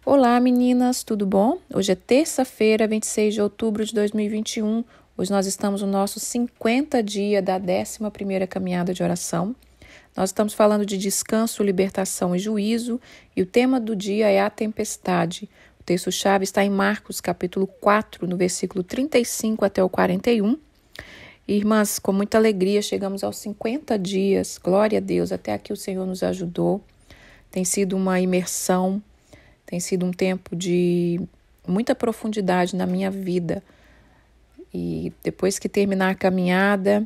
Olá, meninas, tudo bom? Hoje é terça-feira, 26 de outubro de 2021. Hoje nós estamos no nosso 50 dia da 11ª caminhada de oração. Nós estamos falando de descanso, libertação e juízo, e o tema do dia é a tempestade. O texto-chave está em Marcos, capítulo 4, no versículo 35 até o 41. Irmãs, com muita alegria, chegamos aos 50 dias. Glória a Deus, até aqui o Senhor nos ajudou. Tem sido uma imersão, tem sido um tempo de muita profundidade na minha vida. E depois que terminar a caminhada,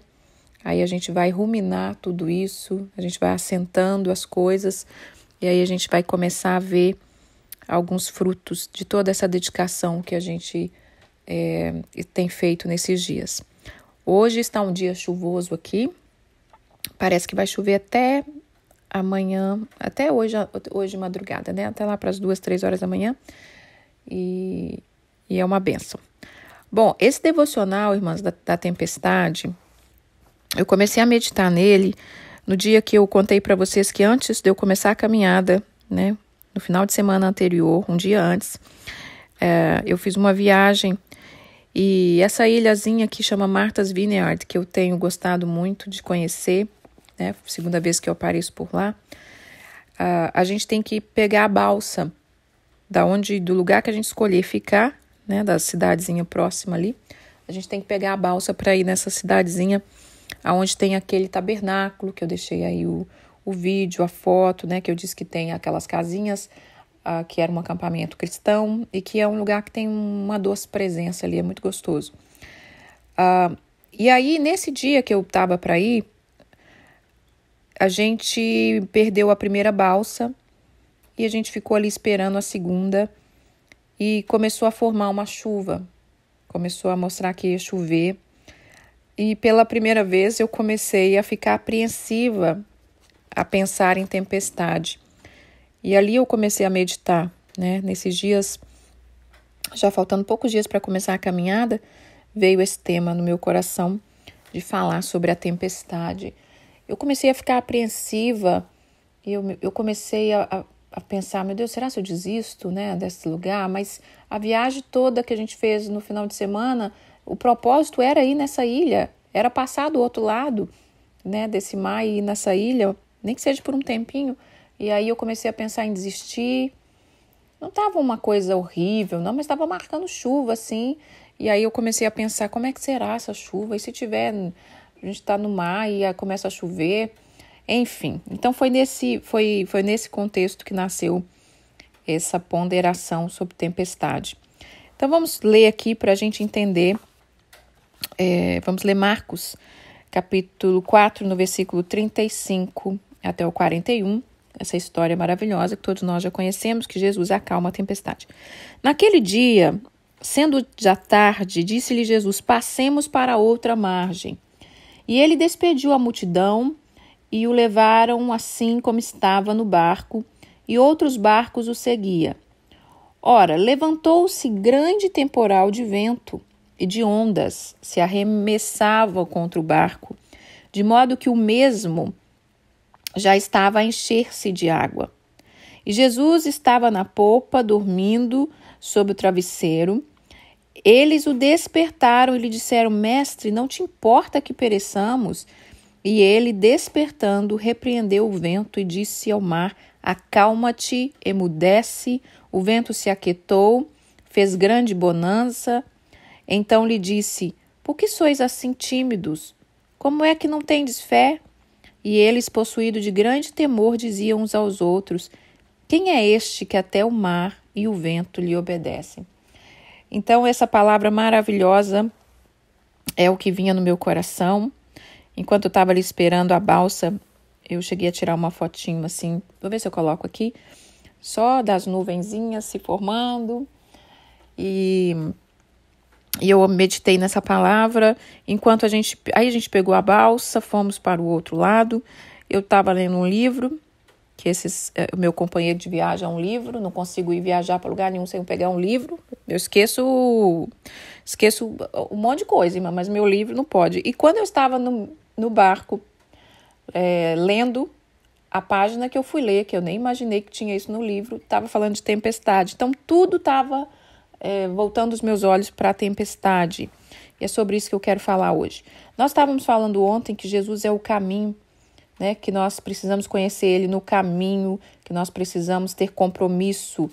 aí a gente vai ruminar tudo isso, a gente vai assentando as coisas e aí a gente vai começar a ver alguns frutos de toda essa dedicação que a gente tem feito nesses dias. Hoje está um dia chuvoso aqui, parece que vai chover até amanhã, até hoje de madrugada, né? Até lá para as 2, 3 horas da manhã. E é uma bênção. Bom, esse devocional, irmãs, da tempestade, eu comecei a meditar nele no dia que eu contei para vocês que antes de eu começar a caminhada, né? No final de semana anterior, um dia antes, eu fiz uma viagem e essa ilhazinha que chama Martha's Vineyard, que eu tenho gostado muito de conhecer, né? Segunda vez que eu apareço por lá, a gente tem que pegar a balsa do lugar que a gente escolher ficar, né? Da cidadezinha próxima ali, a gente tem que pegar a balsa para ir nessa cidadezinha onde tem aquele tabernáculo que eu deixei aí o vídeo, a foto, né? Que eu disse que tem aquelas casinhas que era um acampamento cristão e que é um lugar que tem uma doce presença ali, é muito gostoso. E aí, nesse dia que eu estava para ir, a gente perdeu a primeira balsa e a gente ficou ali esperando a segunda e começou a formar uma chuva, começou a mostrar que ia chover e pela primeira vez eu comecei a ficar apreensiva, a pensar em tempestade. E ali eu comecei a meditar, né? Nesses dias, já faltando poucos dias para começar a caminhada, veio esse tema no meu coração de falar sobre a tempestade. Eu comecei a ficar apreensiva e eu comecei a pensar, meu Deus, será que eu desisto, né, desse lugar? Mas a viagem toda que a gente fez no final de semana, o propósito era ir nessa ilha, era passar do outro lado, né, desse mar e ir nessa ilha, nem que seja por um tempinho. E aí eu comecei a pensar em desistir. Não estava uma coisa horrível, não, mas estava marcando chuva, assim. E aí eu comecei a pensar, como é que será essa chuva? E se tiver, a gente está no mar e começa a chover? Enfim, então foi nesse contexto que nasceu essa ponderação sobre tempestade. Então vamos ler aqui para a gente entender. Vamos ler Marcos, capítulo 4, no versículo 35 até o 41. Essa história maravilhosa que todos nós já conhecemos, que Jesus acalma a tempestade. Naquele dia, sendo já tarde, disse-lhe Jesus, passemos para outra margem. E ele despediu a multidão e o levaram assim como estava no barco, e outros barcos o seguiam. Ora, levantou-se grande temporal de vento e de ondas se arremessavam contra o barco, de modo que o mesmo já estava a encher-se de água. E Jesus estava na popa, dormindo sob o travesseiro. Eles o despertaram e lhe disseram, Mestre, não te importa que pereçamos? E ele, despertando, repreendeu o vento e disse ao mar, acalma-te, emudece. O vento se aquietou, fez grande bonança. Então lhe disse, por que sois assim tímidos? Como é que não tendes fé? E eles, possuídos de grande temor, diziam uns aos outros, quem é este que até o mar e o vento lhe obedecem? Então, essa palavra maravilhosa é o que vinha no meu coração. Enquanto eu estava ali esperando a balsa, eu cheguei a tirar uma fotinho assim, vou ver se eu coloco aqui, só das nuvenzinhas se formando. E eu meditei nessa palavra, enquanto a gente pegou a balsa, fomos para o outro lado. Eu estava lendo um livro, que o meu companheiro de viagem é um livro, não consigo ir viajar para lugar nenhum sem pegar um livro. Eu esqueço um monte de coisa, mas meu livro não pode. E quando eu estava no barco, lendo, a página que eu fui ler, que eu nem imaginei que tinha isso no livro, estava falando de tempestade. Então, tudo estava voltando os meus olhos para a tempestade. E é sobre isso que eu quero falar hoje. Nós estávamos falando ontem que Jesus é o caminho, né? Que nós precisamos conhecer Ele no caminho, que nós precisamos ter compromisso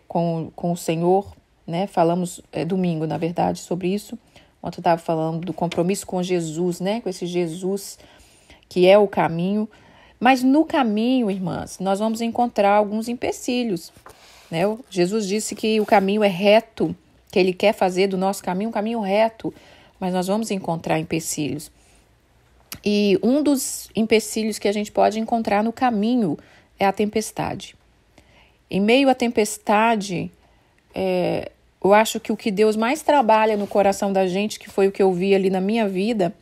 com o Senhor, né? Falamos domingo, na verdade, sobre isso. Ontem eu estava falando do compromisso com Jesus, né? Com esse Jesus que é o caminho. Mas no caminho, irmãs, nós vamos encontrar alguns empecilhos, né? Jesus disse que o caminho é reto, que Ele quer fazer do nosso caminho um caminho reto, mas nós vamos encontrar empecilhos. E um dos empecilhos que a gente pode encontrar no caminho é a tempestade. Em meio à tempestade, eu acho que o que Deus mais trabalha no coração da gente, que foi o que eu vi ali na minha vida,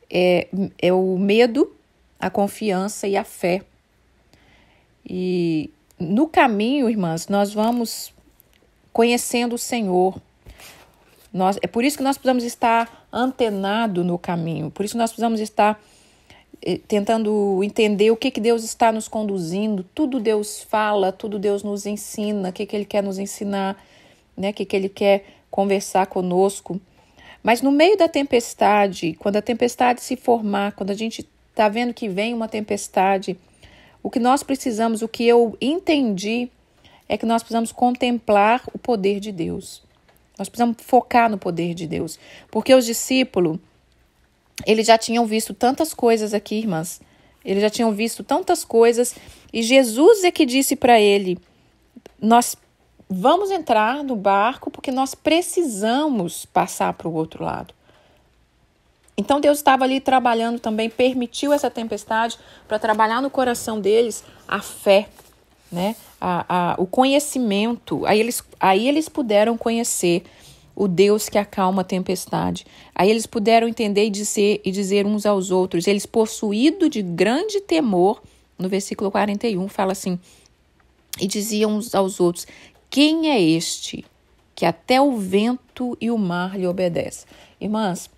é o medo, a confiança e a fé. E no caminho, irmãs, nós vamos conhecendo o Senhor. É por isso que nós precisamos estar antenado no caminho. Por isso nós precisamos estar tentando entender o que Deus está nos conduzindo. Tudo Deus fala, tudo Deus nos ensina, o que Ele quer nos ensinar, né? O que Ele quer conversar conosco. Mas no meio da tempestade, quando a tempestade se formar, quando a gente está vendo que vem uma tempestade, o que nós precisamos, o que eu entendi, é que nós precisamos contemplar o poder de Deus. Nós precisamos focar no poder de Deus. Porque os discípulos, eles já tinham visto tantas coisas aqui, irmãs. Eles já tinham visto tantas coisas. E Jesus é que disse para ele, nós vamos entrar no barco porque nós precisamos passar para o outro lado. Então Deus estava ali trabalhando também, permitiu essa tempestade para trabalhar no coração deles a fé, né? O conhecimento. Aí eles puderam conhecer o Deus que acalma a tempestade. Aí eles puderam entender e dizer uns aos outros. Eles, possuídos de grande temor, no versículo 41, fala assim, e diziam uns aos outros, quem é este que até o vento e o mar lhe obedecem? Irmãs,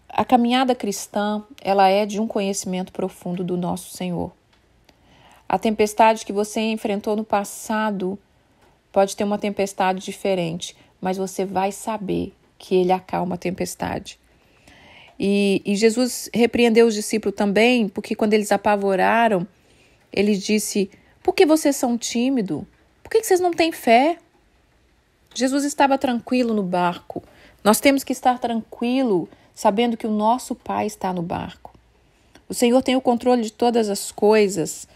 a caminhada cristã, ela é de um conhecimento profundo do nosso Senhor. A tempestade que você enfrentou no passado pode ter uma tempestade diferente, mas você vai saber que Ele acalma a tempestade. E Jesus repreendeu os discípulos também, porque quando eles apavoraram, Ele disse, por que vocês são tímidos? Por que vocês não têm fé? Jesus estava tranquilo no barco. Nós temos que estar tranquilo, sabendo que o nosso Pai está no barco. O Senhor tem o controle de todas as coisas.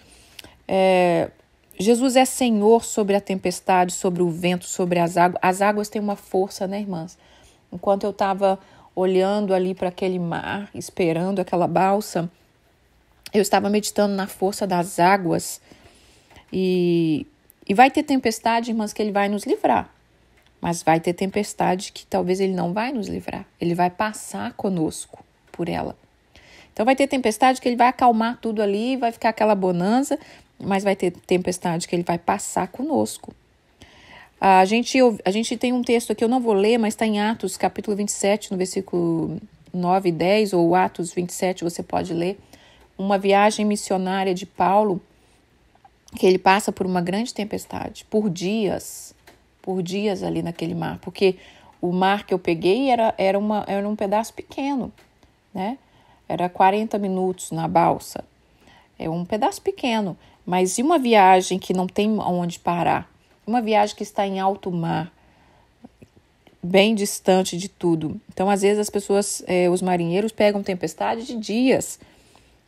Jesus é Senhor sobre a tempestade, sobre o vento, sobre as águas. As águas têm uma força, né, irmãs? Enquanto eu estava olhando ali para aquele mar, esperando aquela balsa, eu estava meditando na força das águas. E vai ter tempestade, irmãs, que Ele vai nos livrar. Mas vai ter tempestade que talvez Ele não vai nos livrar. Ele vai passar conosco por ela. Então vai ter tempestade que Ele vai acalmar tudo ali, vai ficar aquela bonança, mas vai ter tempestade que Ele vai passar conosco. A gente tem um texto aqui, eu não vou ler, mas está em Atos, capítulo 27, no versículo 9 e 10, ou Atos 27, você pode ler. Uma viagem missionária de Paulo, que ele passa por uma grande tempestade, por dias ali naquele mar, porque o mar que eu peguei era um pedaço pequeno, né? Era 40 minutos na balsa, é um pedaço pequeno, mas e uma viagem que não tem onde parar, uma viagem que está em alto mar, bem distante de tudo. Então, às vezes as pessoas, os marinheiros pegam tempestade de dias,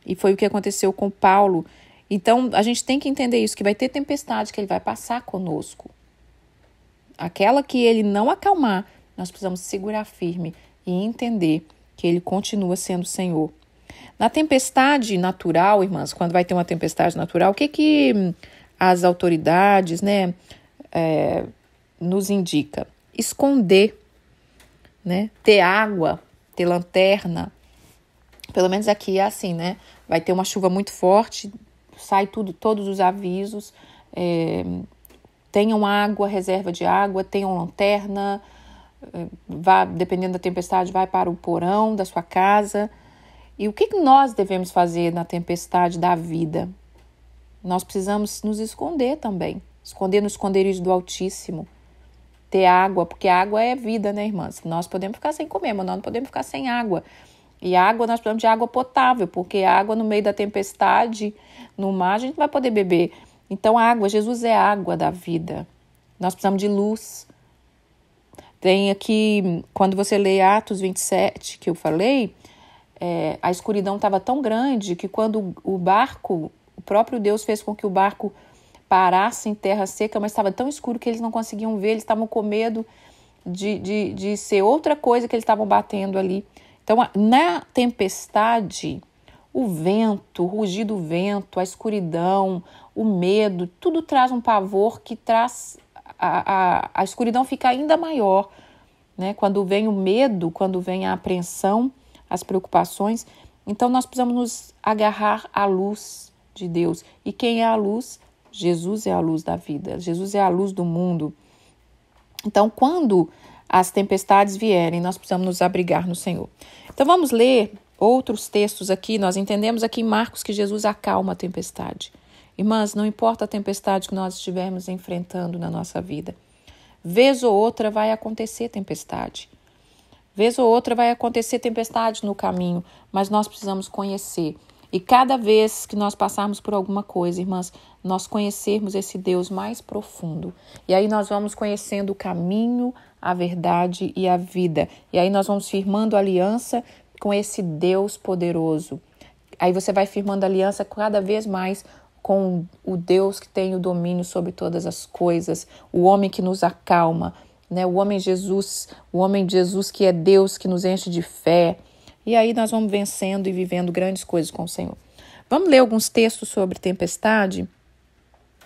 e foi o que aconteceu com Paulo. Então, a gente tem que entender isso, que vai ter tempestade que Ele vai passar conosco. Aquela que Ele não acalmar, nós precisamos segurar firme e entender que Ele continua sendo Senhor. Na tempestade natural, irmãs, quando vai ter uma tempestade natural, o que as autoridades, né, nos indica? Esconder, né? Ter água, ter lanterna. Pelo menos aqui é assim, né? Vai ter uma chuva muito forte, sai todos os avisos, tenham água, reserva de água, tenham lanterna, dependendo da tempestade, vai para o porão da sua casa. E o que nós devemos fazer na tempestade da vida? Nós precisamos nos esconder também. Esconder no esconderijo do Altíssimo. Ter água, porque água é vida, né, irmãs? Nós podemos ficar sem comer, mas nós não podemos ficar sem água. E água, nós precisamos de água potável, porque água no meio da tempestade, no mar, a gente não vai poder beber. Então, água, Jesus é a água da vida. Nós precisamos de luz. Tem aqui, quando você lê Atos 27, que eu falei, a escuridão estava tão grande que quando o próprio Deus fez com que o barco parasse em terra seca, mas estava tão escuro que eles não conseguiam ver, eles estavam com medo de ser outra coisa que eles estavam batendo ali. Então, na tempestade, o vento, o rugir do vento, a escuridão, o medo, tudo traz um pavor que traz a escuridão fica ainda maior, né? Quando vem o medo, quando vem a apreensão, as preocupações. Então, nós precisamos nos agarrar à luz de Deus. E quem é a luz? Jesus é a luz da vida. Jesus é a luz do mundo. Então, quando as tempestades vierem, nós precisamos nos abrigar no Senhor. Então, vamos ler outros textos aqui. Nós entendemos aqui em Marcos que Jesus acalma a tempestade. Irmãs, não importa a tempestade que nós estivermos enfrentando na nossa vida. Vez ou outra vai acontecer tempestade. Vez ou outra vai acontecer tempestade no caminho, mas nós precisamos conhecer. E cada vez que nós passarmos por alguma coisa, irmãs, nós conhecermos esse Deus mais profundo. E aí nós vamos conhecendo o caminho, a verdade e a vida. E aí nós vamos firmando aliança com esse Deus poderoso. Aí você vai firmando aliança cada vez mais com o Deus que tem o domínio sobre todas as coisas, o homem que nos acalma, né? O homem Jesus que é Deus, que nos enche de fé. E aí nós vamos vencendo e vivendo grandes coisas com o Senhor. Vamos ler alguns textos sobre tempestade?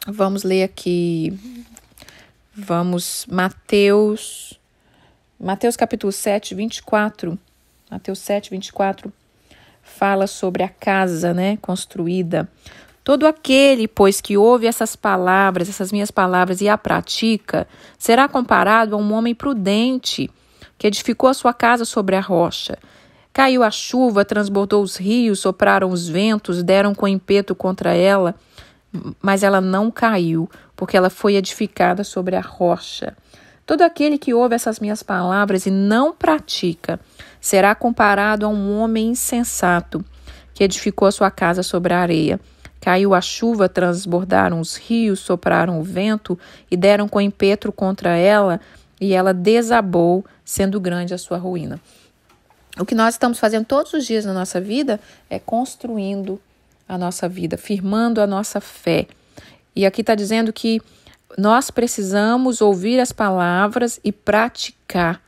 Vamos ler aqui. Mateus capítulo 7, 24. Mateus 7, 24 fala sobre a casa, né, construída. Todo aquele, pois, que ouve essas minhas palavras, e a pratica, será comparado a um homem prudente que edificou a sua casa sobre a rocha. Caiu a chuva, transbordou os rios, sopraram os ventos, deram com ímpeto contra ela, mas ela não caiu, porque ela foi edificada sobre a rocha. Todo aquele que ouve essas minhas palavras e não pratica, será comparado a um homem insensato, que edificou a sua casa sobre a areia. Caiu a chuva, transbordaram os rios, sopraram o vento e deram com ímpeto contra ela, e ela desabou, sendo grande a sua ruína. O que nós estamos fazendo todos os dias na nossa vida é construindo a nossa vida, firmando a nossa fé. E aqui está dizendo que nós precisamos ouvir as palavras e praticar.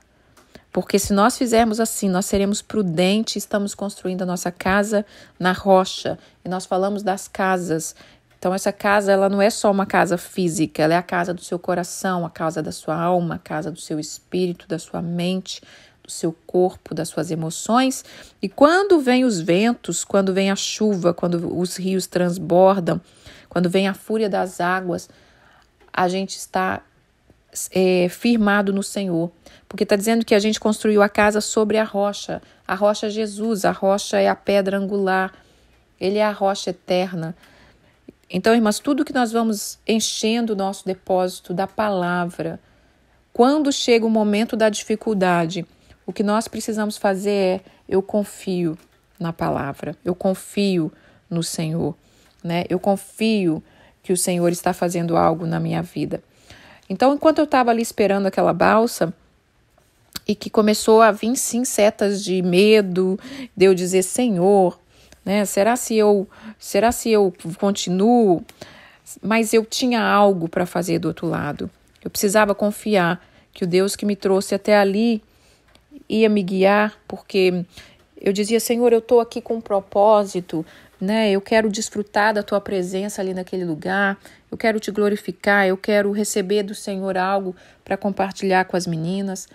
Porque se nós fizermos assim, nós seremos prudentes, estamos construindo a nossa casa na rocha. E nós falamos das casas. Então essa casa, ela não é só uma casa física, ela é a casa do seu coração, a casa da sua alma, a casa do seu espírito, da sua mente, do seu corpo, das suas emoções. E quando vem os ventos, quando vem a chuva, quando os rios transbordam, quando vem a fúria das águas, a gente está firmado no Senhor, porque está dizendo que a gente construiu a casa sobre a rocha é Jesus, a rocha é a pedra angular, Ele é a rocha eterna. Então, irmãs, tudo que nós vamos enchendo o nosso depósito da palavra, quando chega o momento da dificuldade, o que nós precisamos fazer é, eu confio na palavra, eu confio no Senhor, né? Eu confio que o Senhor está fazendo algo na minha vida. Então, enquanto eu estava ali esperando aquela balsa, e que começou a vir, sim, setas de medo, de eu dizer, Senhor, né, será se eu continuo? Mas eu tinha algo para fazer do outro lado. Eu precisava confiar que o Deus que me trouxe até ali ia me guiar, porque eu dizia, Senhor, eu estou aqui com um propósito, né? Eu quero desfrutar da tua presença ali naquele lugar, eu quero te glorificar, eu quero receber do Senhor algo para compartilhar com as meninas.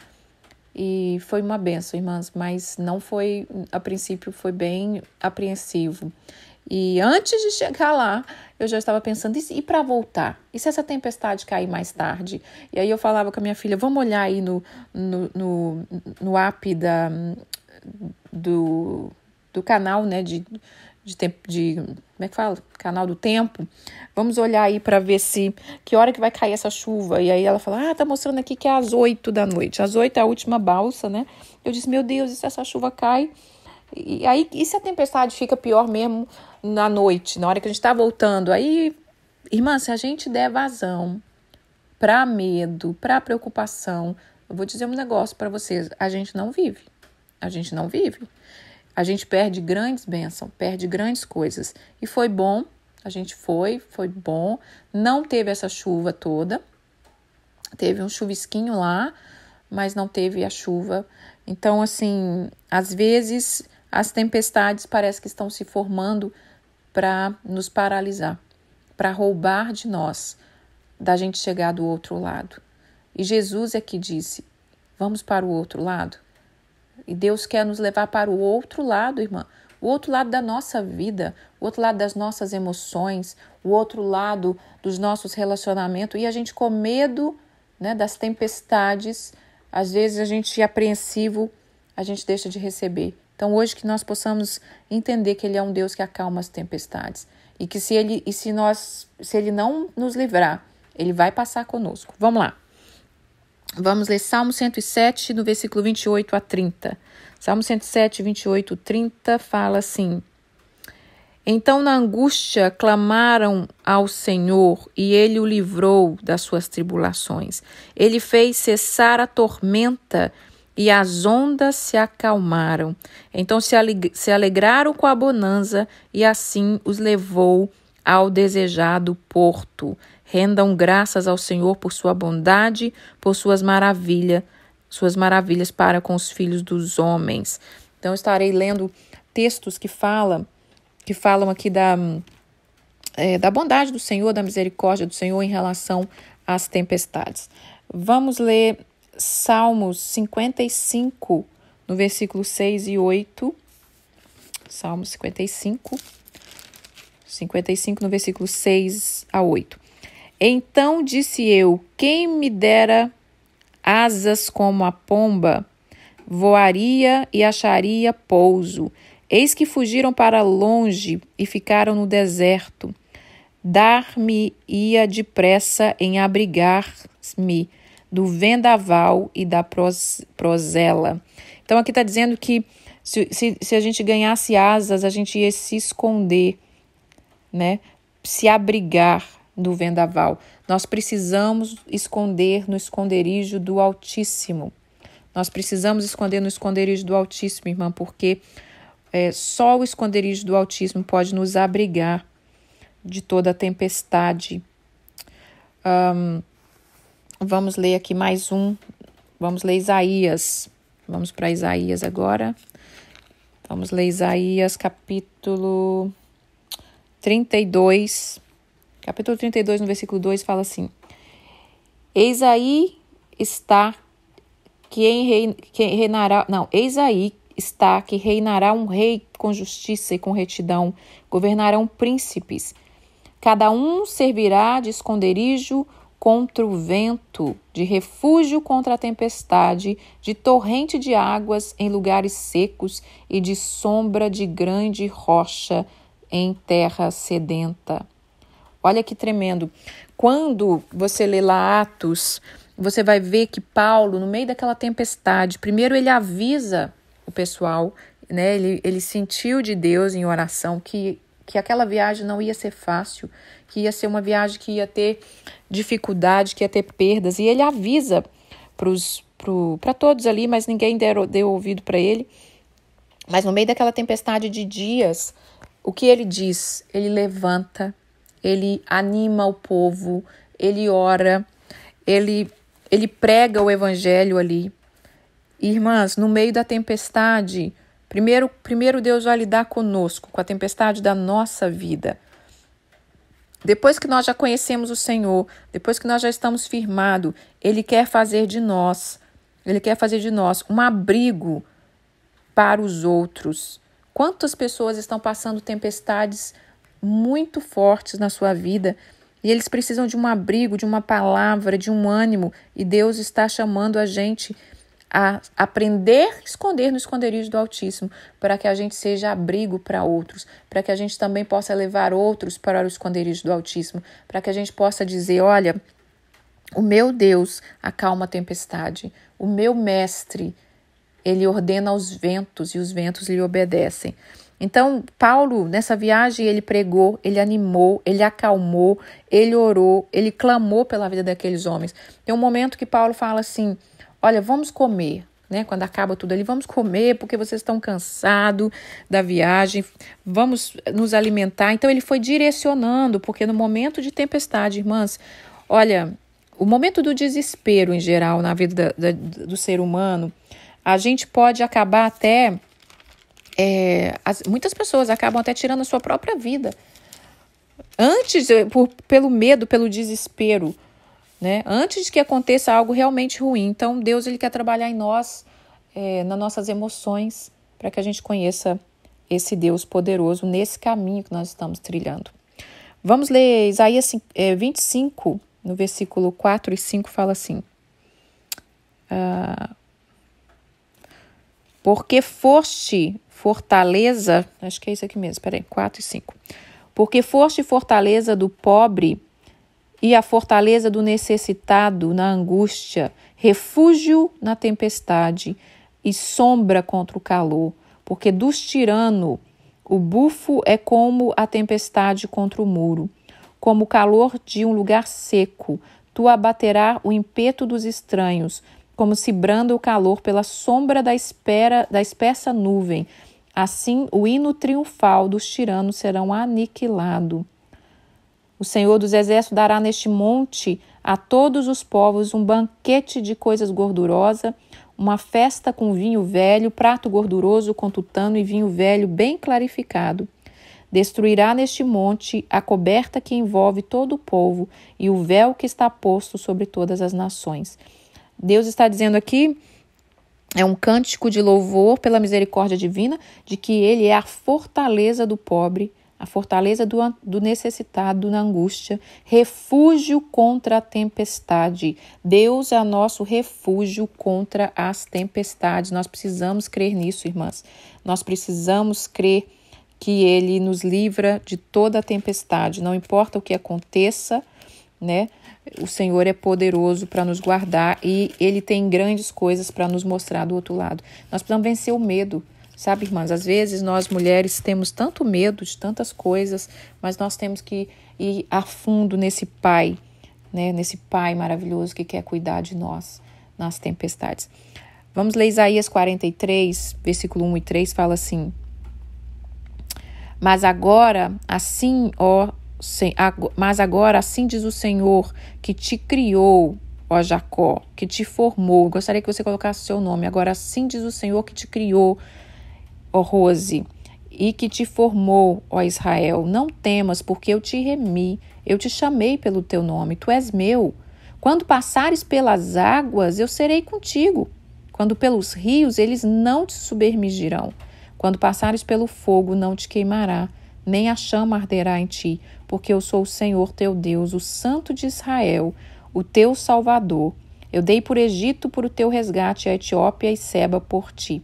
E foi uma benção, irmãs, mas não foi, a princípio foi bem apreensivo. E antes de chegar lá, eu já estava pensando, e para voltar? E se essa tempestade cair mais tarde? E aí eu falava com a minha filha, vamos olhar aí no app do do canal, né, como é que fala? Canal do tempo. Vamos olhar aí para ver que hora que vai cair essa chuva. E aí ela fala, tá mostrando aqui que é às 8 da noite. Às 8 é a última balsa, né? Eu disse, meu Deus, e se essa chuva cai? E se a tempestade fica pior mesmo na noite, na hora que a gente está voltando? Aí, irmã, se a gente der vazão para medo, para preocupação, eu vou dizer um negócio para vocês, a gente não vive. A gente não vive. A gente perde grandes bênçãos, perde grandes coisas. E foi bom, a gente foi bom. Não teve essa chuva toda. Teve um chuvisquinho lá, mas não teve a chuva. Então, assim, às vezes as tempestades parece que estão se formando para nos paralisar, para roubar de nós, da gente chegar do outro lado. E Jesus é que disse, vamos para o outro lado. E Deus quer nos levar para o outro lado, irmã. O outro lado da nossa vida, o outro lado das nossas emoções, o outro lado dos nossos relacionamentos. E a gente com medo, né, das tempestades, às vezes a gente é apreensivo, a gente deixa de receber. Então hoje que nós possamos entender que Ele é um Deus que acalma as tempestades. E que se Ele não nos livrar, Ele vai passar conosco. Vamos lá. Vamos ler Salmo 107, no versículo 28 a 30. Salmo 107, 28, 30 fala assim: Então na angústia clamaram ao Senhor e Ele o livrou das suas tribulações. Ele fez cessar a tormenta e as ondas se acalmaram. Então se alegraram com a bonança e assim os levou ao desejado porto. Rendam graças ao Senhor por sua bondade, por suas maravilhas para com os filhos dos homens. Então, estarei lendo textos que falam aqui da bondade do Senhor, da misericórdia do Senhor em relação às tempestades. Vamos ler Salmos 55, no versículo 6 e 8. Salmos 55, no versículo 6 a 8. Então disse eu, quem me dera asas como a pomba, voaria e acharia pouso. Eis que fugiram para longe e ficaram no deserto. Dar-me-ia depressa em abrigar-me do vendaval e da prozela. Então aqui está dizendo que se a gente ganhasse asas, a gente ia se esconder, né? Se abrigar do vendaval. Nós precisamos esconder no esconderijo do Altíssimo. Nós precisamos esconder no esconderijo do Altíssimo, irmã, porque só o esconderijo do Altíssimo pode nos abrigar de toda a tempestade. Vamos ler aqui mais um. Vamos ler Isaías. Vamos para Isaías agora. Vamos ler Isaías capítulo 32. Capítulo 32, no versículo 2, fala assim: Eis aí está que reinará um rei com justiça e com retidão, governarão príncipes. Cada um servirá de esconderijo contra o vento, de refúgio contra a tempestade, de torrente de águas em lugares secos e de sombra de grande rocha em terra sedenta. Olha que tremendo. Quando você lê lá Atos, você vai ver que Paulo, no meio daquela tempestade, primeiro ele avisa o pessoal, né? Ele sentiu de Deus em oração que aquela viagem não ia ser fácil, que ia ser uma viagem que ia ter dificuldade, que ia ter perdas. E ele avisa para todos ali, mas ninguém deu ouvido para ele. Mas no meio daquela tempestade de dias, o que ele diz? Ele levanta, ele anima o povo, ele ora, ele prega o evangelho ali. Irmãs, no meio da tempestade, primeiro Deus vai lidar conosco, com a tempestade da nossa vida. Depois que nós já conhecemos o Senhor, depois que nós já estamos firmados, Ele quer fazer de nós um abrigo para os outros. Quantas pessoas estão passando tempestades muito fortes na sua vida e eles precisam de um abrigo, de uma palavra, de um ânimo, e Deus está chamando a gente a aprender a esconder no esconderijo do Altíssimo, para que a gente seja abrigo para outros, para que a gente também possa levar outros para o esconderijo do Altíssimo, para que a gente possa dizer, olha, o meu Deus acalma a tempestade, o meu mestre, ele ordena aos ventos e os ventos lhe obedecem. Então, Paulo, nessa viagem, ele pregou, ele animou, ele acalmou, ele orou, ele clamou pela vida daqueles homens. Tem um momento que Paulo fala assim, olha, vamos comer, né? Quando acaba tudo ali, vamos comer porque vocês estão cansados da viagem, vamos nos alimentar. Então, ele foi direcionando, porque no momento de tempestade, irmãs, olha, o momento do desespero em geral na vida do ser humano, a gente pode acabar até... muitas pessoas acabam até tirando a sua própria vida. Antes, pelo medo, pelo desespero, né? Antes de que aconteça algo realmente ruim. Então, Deus ele quer trabalhar em nós, nas nossas emoções, para que a gente conheça esse Deus poderoso nesse caminho que nós estamos trilhando. Vamos ler Isaías 25, no versículo 4 e 5, fala assim. Porque foste fortaleza, acho que é isso aqui mesmo, 4 e 5. Porque foste fortaleza do pobre e a fortaleza do necessitado na angústia, refúgio na tempestade e sombra contra o calor. Porque dos tiranos o bufo é como a tempestade contra o muro, como o calor de um lugar seco. Tu abaterás o impeto dos estranhos, como se branda o calor pela sombra da espessa nuvem. Assim, o hino triunfal dos tiranos serão aniquilado. O Senhor dos Exércitos dará neste monte a todos os povos um banquete de coisas gordurosas, uma festa com vinho velho, prato gorduroso com tutano e vinho velho bem clarificado. Destruirá neste monte a coberta que envolve todo o povo e o véu que está posto sobre todas as nações. Deus está dizendo aqui, é um cântico de louvor pela misericórdia divina, de que ele é a fortaleza do pobre, a fortaleza do necessitado na angústia, refúgio contra a tempestade. Deus é nosso refúgio contra as tempestades. Nós precisamos crer nisso, irmãs. Nós precisamos crer que ele nos livra de toda a tempestade. Não importa o que aconteça, né? O Senhor é poderoso para nos guardar e ele tem grandes coisas para nos mostrar do outro lado. Nós precisamos vencer o medo, sabe, irmãs? Às vezes nós mulheres temos tanto medo de tantas coisas, mas nós temos que ir a fundo nesse Pai, né? Nesse Pai maravilhoso que quer cuidar de nós nas tempestades. Vamos ler Isaías 43, versículo 1 e 3, fala assim: Mas agora assim diz o Senhor que te criou, ó Jacó, que te formou. Gostaria que você colocasse o seu nome. Agora assim diz o Senhor que te criou, ó Rose, e que te formou, ó Israel. Não temas, porque eu te remi, eu te chamei pelo teu nome, tu és meu. Quando passares pelas águas, eu serei contigo. Quando pelos rios, eles não te submergirão. Quando passares pelo fogo, não te queimará, nem a chama arderá em ti, porque eu sou o Senhor teu Deus, o Santo de Israel, o teu Salvador. Eu dei por Egito por o teu resgate, a Etiópia e Seba por ti.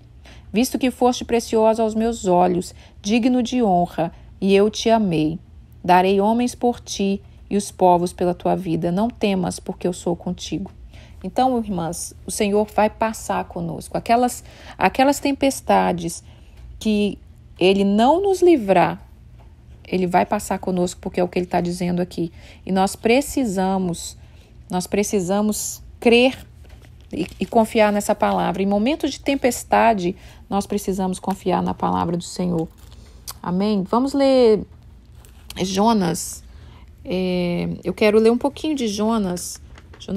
Visto que foste precioso aos meus olhos, digno de honra, e eu te amei. Darei homens por ti e os povos pela tua vida. Não temas, porque eu sou contigo. Então, irmãs, o Senhor vai passar conosco. Aquelas tempestades que ele não nos livrar, ele vai passar conosco, porque é o que ele está dizendo aqui. E nós precisamos crer e confiar nessa palavra. Em momentos de tempestade, nós precisamos confiar na palavra do Senhor. Amém? Vamos ler Jonas. Eu quero ler um pouquinho de Jonas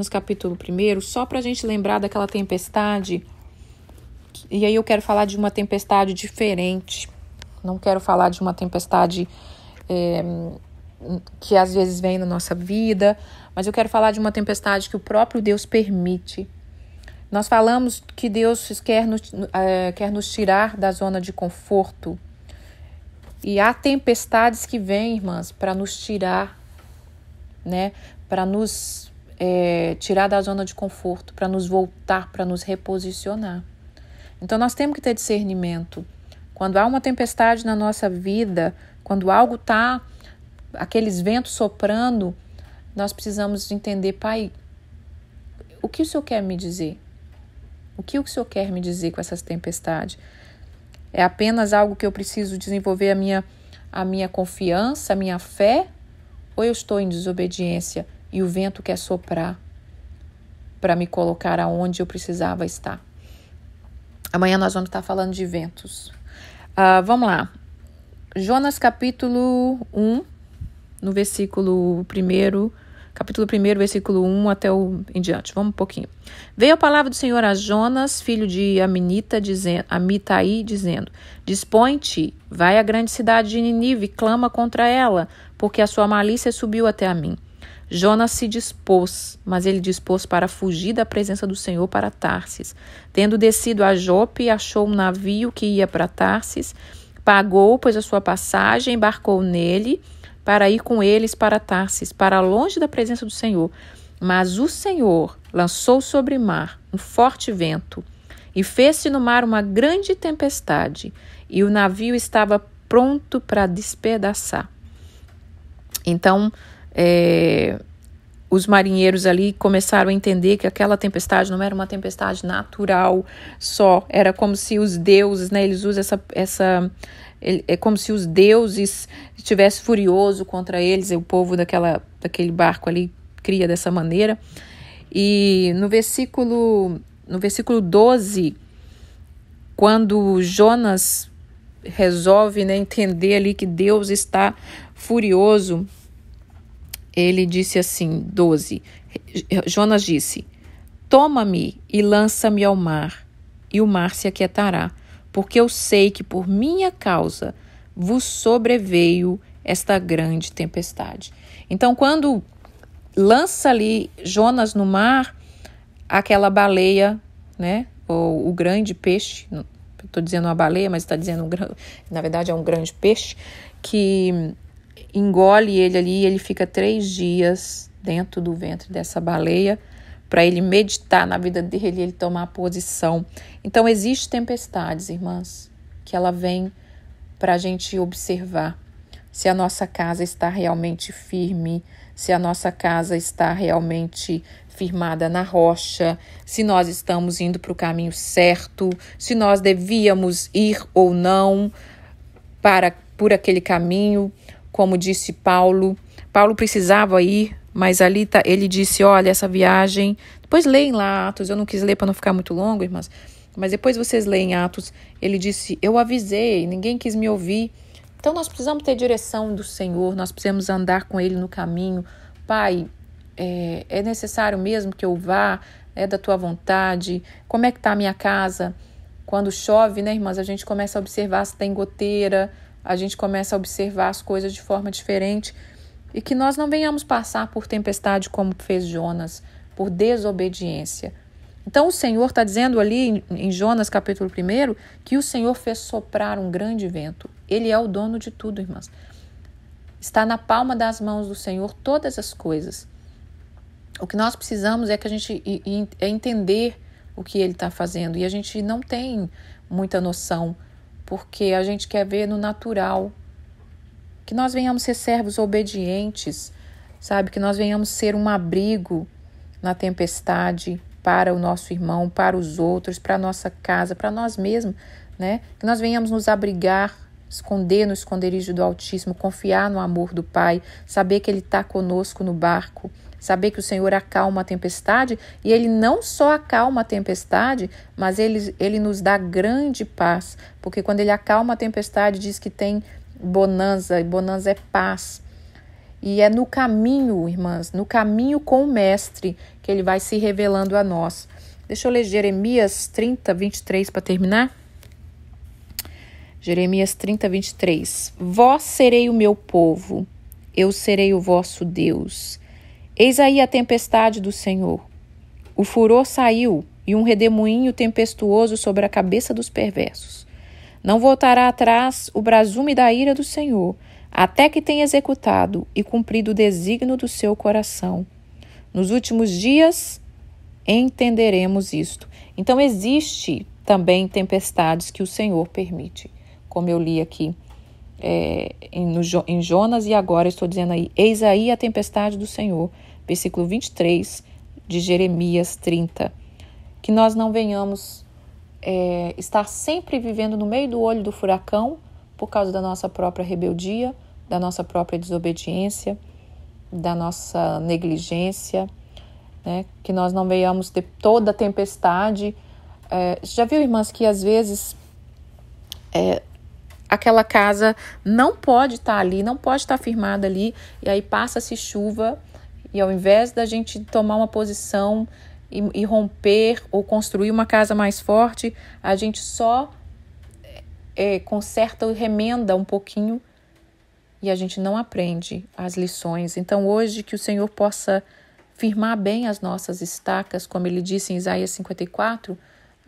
capítulo 1, só para a gente lembrar daquela tempestade. E aí eu quero falar de uma tempestade diferente. Não quero falar de uma tempestade que às vezes vem na nossa vida, mas eu quero falar de uma tempestade que o próprio Deus permite. Nós falamos que Deus quer nos tirar da zona de conforto. E há tempestades que vêm, irmãs, para nos tirar, né? Para nos tirar da zona de conforto, para nos voltar, para nos reposicionar. Então nós temos que ter discernimento. Quando há uma tempestade na nossa vida, quando algo está, aqueles ventos soprando, nós precisamos entender, Pai, o que o Senhor quer me dizer? O que o Senhor quer me dizer com essas tempestades? É apenas algo que eu preciso desenvolver a minha confiança, a minha fé? Ou eu estou em desobediência e o vento quer soprar para me colocar aonde eu precisava estar? Amanhã nós vamos estar falando de ventos. Vamos lá. Jonas capítulo 1, no versículo 1, capítulo 1, versículo 1 até em diante. Vamos um pouquinho. Veio a palavra do Senhor a Jonas, filho de Amitai, dizendo: Dispõe-te, vai à grande cidade de Nínive e clama contra ela, porque a sua malícia subiu até a mim. Jonas se dispôs, mas ele dispôs para fugir da presença do Senhor para Tarsis. Tendo descido a Jope, achou um navio que ia para Tarsis, pagou, pois, a sua passagem, embarcou nele para ir com eles para Tarsis, para longe da presença do Senhor. Mas o Senhor lançou sobre o mar um forte vento e fez-se no mar uma grande tempestade, e o navio estava pronto para despedaçar. Então, os marinheiros ali começaram a entender que aquela tempestade não era uma tempestade natural só, era como se os deuses, né, eles usam é como se os deuses estivessem furiosos contra eles, e o povo daquele barco ali cria dessa maneira. E no versículo 12, quando Jonas resolve, né, entender ali que Deus está furioso, ele disse assim, 12, Jonas disse: Toma-me e lança-me ao mar, e o mar se aquietará, porque eu sei que por minha causa vos sobreveio esta grande tempestade. Então, quando lança ali Jonas no mar, aquela baleia, né, ou o grande peixe, estou dizendo uma baleia, mas está dizendo, na verdade é um grande peixe, que engole ele ali, ele fica 3 dias dentro do ventre dessa baleia, para ele meditar na vida dele, ele tomar posição. Então, existem tempestades, irmãs, que ela vem para a gente observar se a nossa casa está realmente firme, se a nossa casa está realmente firmada na rocha, se nós estamos indo para o caminho certo, se nós devíamos ir ou não por aquele caminho. Como disse Paulo precisava ir, mas ali ele disse, olha, essa viagem, depois leem lá Atos, eu não quis ler para não ficar muito longo, irmãs, mas depois vocês leem Atos, ele disse, eu avisei, ninguém quis me ouvir. Então nós precisamos ter direção do Senhor, nós precisamos andar com Ele no caminho. Pai, é necessário mesmo que eu vá, é da tua vontade, como é que está a minha casa? Quando chove, né, irmãs, a gente começa a observar se tem goteira, a gente começa a observar as coisas de forma diferente, e que nós não venhamos passar por tempestade como fez Jonas, por desobediência. Então o Senhor está dizendo ali em Jonas capítulo 1, que o Senhor fez soprar um grande vento. Ele é o dono de tudo, irmãs. Está na palma das mãos do Senhor todas as coisas. O que nós precisamos é que a gente entender o que Ele está fazendo, e a gente não tem muita noção, porque a gente quer ver no natural, que nós venhamos ser servos obedientes, sabe? Que nós venhamos ser um abrigo na tempestade para o nosso irmão, para os outros, para a nossa casa, para nós mesmos, né? Que nós venhamos nos abrigar, esconder no esconderijo do Altíssimo, confiar no amor do Pai, saber que Ele está conosco no barco, saber que o Senhor acalma a tempestade, e Ele não só acalma a tempestade, mas Ele nos dá grande paz, porque quando Ele acalma a tempestade, diz que tem bonança, e bonança é paz. E é no caminho, irmãs, no caminho com o Mestre, que Ele vai se revelando a nós. Deixa eu ler Jeremias 30, 23 para terminar. Jeremias 30, 23. Vós serei o meu povo, eu serei o vosso Deus. Eis aí a tempestade do Senhor. O furor saiu e um redemoinho tempestuoso sobre a cabeça dos perversos. Não voltará atrás o brasume da ira do Senhor, até que tenha executado e cumprido o desígnio do seu coração. Nos últimos dias entenderemos isto. Então existe também tempestades que o Senhor permite, como eu li aqui em Jonas, e agora estou dizendo aí, eis aí a tempestade do Senhor, versículo 23 de Jeremias 30, que nós não venhamos estar sempre vivendo no meio do olho do furacão por causa da nossa própria rebeldia, da nossa própria desobediência, da nossa negligência, né? Que nós não venhamos ter toda a tempestade. Já viu, irmãs, que às vezes aquela casa não pode estar ali, não pode estar firmada ali, e aí passa-se chuva, e ao invés da gente tomar uma posição e romper ou construir uma casa mais forte, a gente só conserta ou remenda um pouquinho e a gente não aprende as lições. Então hoje que o Senhor possa firmar bem as nossas estacas, como ele disse em Isaías 54,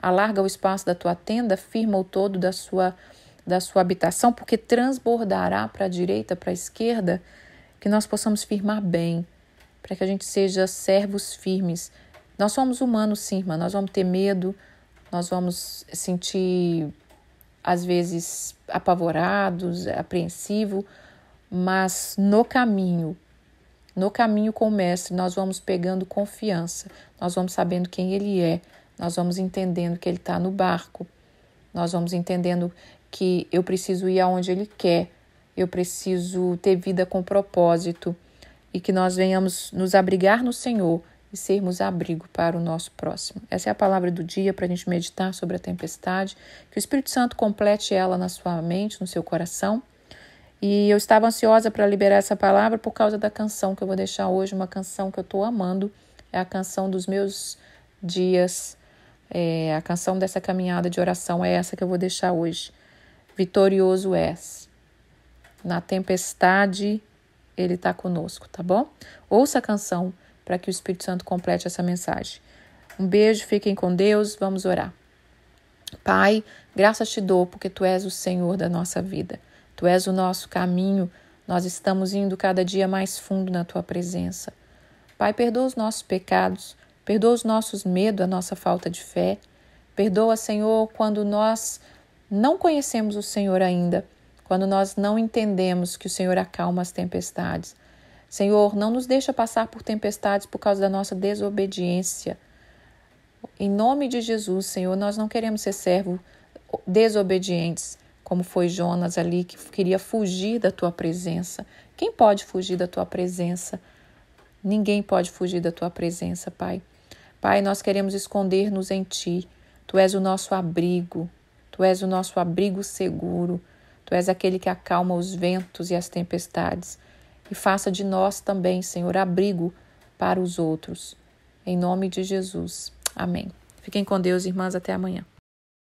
alarga o espaço da tua tenda, firma o todo da sua habitação, porque transbordará para a direita, para a esquerda, que nós possamos firmar bem, para que a gente seja servos firmes. Nós somos humanos, sim, irmã, nós vamos ter medo, nós vamos sentir, às vezes, apavorados, apreensivos, mas no caminho com o Mestre, nós vamos pegando confiança, nós vamos sabendo quem Ele é, nós vamos entendendo que Ele está no barco, nós vamos entendendo que eu preciso ir aonde Ele quer, eu preciso ter vida com propósito e que nós venhamos nos abrigar no Senhor e sermos abrigo para o nosso próximo. Essa é a palavra do dia para a gente meditar sobre a tempestade, que o Espírito Santo complete ela na sua mente, no seu coração. E eu estava ansiosa para liberar essa palavra por causa da canção que eu vou deixar hoje, uma canção que eu estou amando, é a canção dos meus dias, a canção dessa caminhada de oração é essa que eu vou deixar hoje. Vitorioso és. Na tempestade, Ele está conosco, tá bom? Ouça a canção para que o Espírito Santo complete essa mensagem. Um beijo, fiquem com Deus, vamos orar. Pai, graças te dou porque Tu és o Senhor da nossa vida. Tu és o nosso caminho, nós estamos indo cada dia mais fundo na Tua presença. Pai, perdoa os nossos pecados, perdoa os nossos medos, a nossa falta de fé. Perdoa, Senhor, quando nós não conhecemos o Senhor ainda, quando nós não entendemos que o Senhor acalma as tempestades. Senhor, não nos deixa passar por tempestades por causa da nossa desobediência. Em nome de Jesus, Senhor, nós não queremos ser servos desobedientes, como foi Jonas ali, que queria fugir da Tua presença. Quem pode fugir da Tua presença? Ninguém pode fugir da Tua presença, Pai. Pai, nós queremos esconder-nos em Ti. Tu és o nosso abrigo. Tu és o nosso abrigo seguro. Tu és aquele que acalma os ventos e as tempestades. E faça de nós também, Senhor, abrigo para os outros. Em nome de Jesus. Amém. Fiquem com Deus, irmãs. Até amanhã.